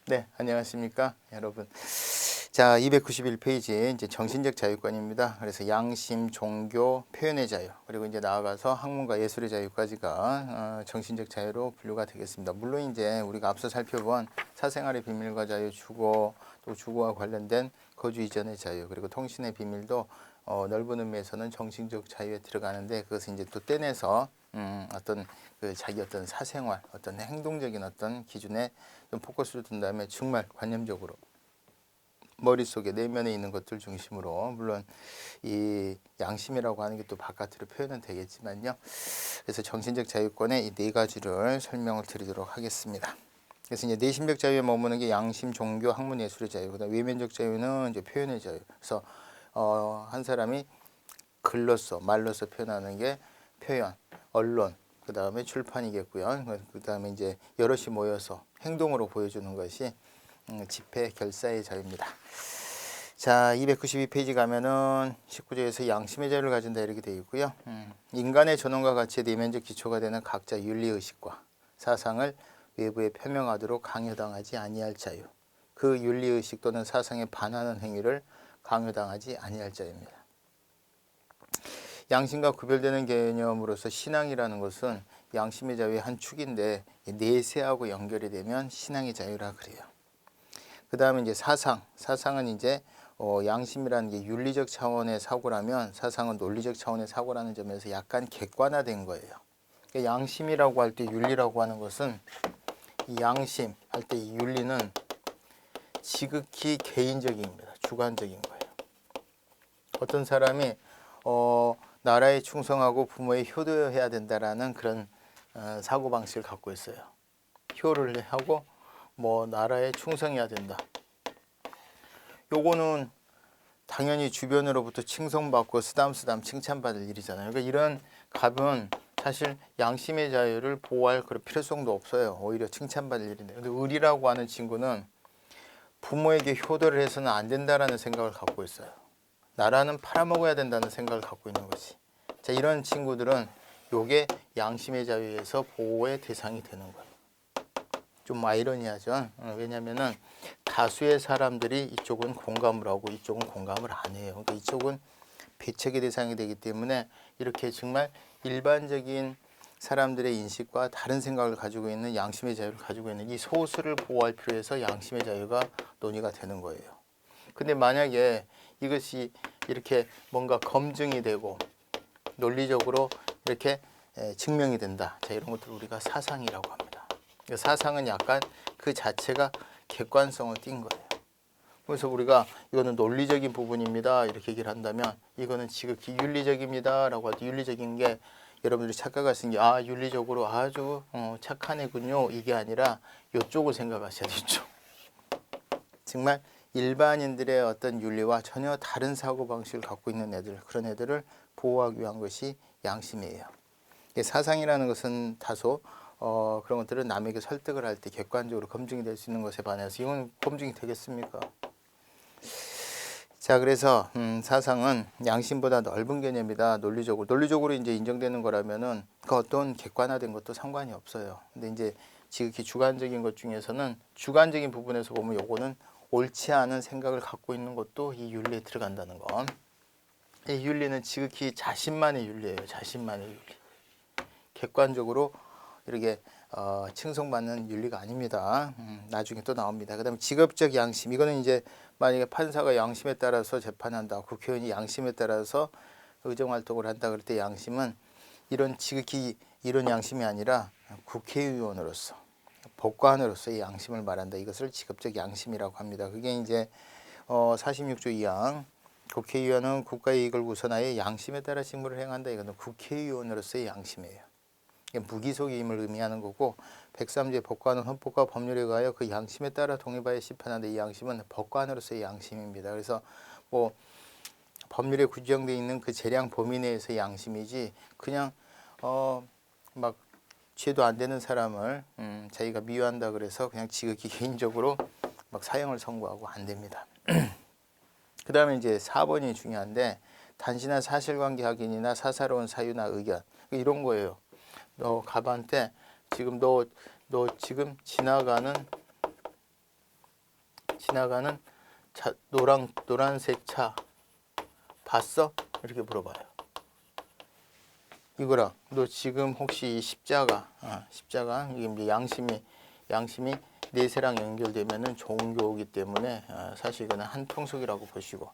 네, 안녕하십니까, 여러분. 자, 291페이지 이제 정신적 자유권입니다. 그래서 양심, 종교, 표현의 자유, 그리고 이제 나아가서 학문과 예술의 자유까지가 정신적 자유로 분류가 되겠습니다. 물론 이제 우리가 앞서 살펴본 사생활의 비밀과 자유, 주거, 또 주거와 관련된 거주 이전의 자유, 그리고 통신의 비밀도 넓은 의미에서는 정신적 자유에 들어가는데, 그것을 이제 또 떼내서 어떤 그 자기 어떤 사생활, 어떤 행동적인 어떤 기준에 좀 포커스를 둔 다음에 정말 관념적으로 머릿속에 내면에 있는 것들 중심으로, 물론 이 양심이라고 하는 게 또 바깥으로 표현은 되겠지만요. 그래서 정신적 자유권의 이 네 가지를 설명을 드리도록 하겠습니다. 그래서 이제 내심적 자유에 머무는 게 양심, 종교, 학문, 예술의 자유. 그다음 외면적 자유는 이제 표현의 자유. 그래서 한 사람이 글로써, 말로써 표현하는 게 표현, 언론, 그 다음에 출판이겠고요. 그 다음에 이제 여럿이 모여서 행동으로 보여주는 것이 집회 결사의 자유입니다. 자, 292페이지 가면은 19조에서 양심의 자유를 가진다 이렇게 되어 있고요. 인간의 존엄과 가치의 내면적 기초가 되는 각자 윤리의식과 사상을 외부에 표명하도록 강요당하지 아니할 자유. 그 윤리의식 또는 사상에 반하는 행위를 강요당하지 아니할 자유입니다. 양심과 구별되는 개념으로서 신앙이라는 것은 양심의 자유의 한 축인데, 내세하고 연결이 되면 신앙의 자유라 그래요. 그 다음에 이제 사상은 이제 양심이라는 게 윤리적 차원의 사고라면 사상은 논리적 차원의 사고라는 점에서 약간 객관화된 거예요. 그러니까 양심이라고 할 때 윤리라고 하는 것은, 이 양심 할 때 이 윤리는 지극히 개인적입니다. 주관적인 거예요. 어떤 사람이 나라에 충성하고 부모에 효도해야 된다라는 그런 사고방식을 갖고 있어요. 효를 하고 뭐 나라에 충성해야 된다. 요거는 당연히 주변으로부터 칭송받고 쓰담쓰담 칭찬받을 일이잖아요. 그러니까 이런 갑은 사실 양심의 자유를 보호할 그런 필요성도 없어요. 오히려 칭찬받을 일인데. 근데 을이라고 하는 친구는 부모에게 효도를 해서는 안 된다라는 생각을 갖고 있어요. 나라는 팔아먹어야 된다는 생각을 갖고 있는 거지. 자, 이런 친구들은 요게 양심의 자유에서 보호의 대상이 되는 거예요. 좀 아이러니하죠. 왜냐면은 다수의 사람들이 이쪽은 공감을 하고 이쪽은 공감을 안 해요. 그러니까 이쪽은 배척의 대상이 되기 때문에 이렇게 정말 일반적인 사람들의 인식과 다른 생각을 가지고 있는 양심의 자유를 가지고 있는 이 소수를 보호할 필요해서 양심의 자유가 논의가 되는 거예요. 근데 만약에 이것이 이렇게 뭔가 검증이 되고 논리적으로 이렇게 증명이 된다. 자, 이런 것들을 우리가 사상이라고 합니다. 사상은 약간 그 자체가 객관성을 띈 거예요. 그래서 우리가 이거는 논리적인 부분입니다 이렇게 얘기를 한다면, 이거는 지극히 윤리적입니다 라고 할 때 윤리적인 게 여러분들이 착각하시는 게 윤리적으로 아주 착한 애군요, 이게 아니라 이쪽을 생각하셔야 되죠. 정말 일반인들의 어떤 윤리와 전혀 다른 사고방식을 갖고 있는 애들, 그런 애들을 보호하기 위한 것이 양심이에요. 사상이라는 것은 다소 그런 것들은 남에게 설득을 할 때 객관적으로 검증이 될 수 있는 것에 반해서 이건 검증이 되겠습니까? 자, 그래서 사상은 양심보다 넓은 개념이다. 논리적으로 이제 인정되는 거라면은 그 어떤 객관화된 것도 상관이 없어요. 근데 이제 지극히 주관적인 것 중에서는 주관적인 부분에서 보면 요거는 옳지 않은 생각을 갖고 있는 것도 이 윤리에 들어간다는 거. 이 윤리는 지극히 자신만의 윤리예요. 자신만의 윤리. 객관적으로 이렇게 칭송받는 윤리가 아닙니다. 나중에 또 나옵니다. 그 다음에 직업적 양심. 이거는 이제 만약에 판사가 양심에 따라서 재판한다, 국회의원이 양심에 따라서 의정활동을 한다 그럴 때 양심은 이런 지극히 이런 양심이 아니라 국회의원으로서, 법관으로서의 양심을 말한다. 이것을 직업적 양심이라고 합니다. 그게 이제 46조 2항 국회의원은 국가의 이익을 우선하여 양심에 따라 직무를 행한다. 이거는 국회의원으로서의 양심이에요. 무기속임을 의미하는 거고, 103조의 법관은 헌법과 법률에 의하여 그 양심에 따라 동의하여 심판한다. 이 양심은 법관으로서의 양심입니다. 그래서 뭐 법률에 규정되어 있는 그 재량 범위 내에서의 양심이지, 그냥 막 죄도 안 되는 사람을 자기가 미워한다 그래서 그냥 지극히 개인적으로 막 사형을 선고하고 안 됩니다. 그 다음에 이제 4번이 중요한데, 단순한 사실관계 확인이나 사사로운 사유나 의견, 이런 거예요. 너 가반때 지금 너 지금 지나가는 지나가는 노란색 차 봤어? 이렇게 물어봐요. 이거랑 너 지금 혹시 이 십자가 이게 이제 양심이 내세랑 연결되면은 종교이기 때문에 사실 이거는 한통속이라고 보시고,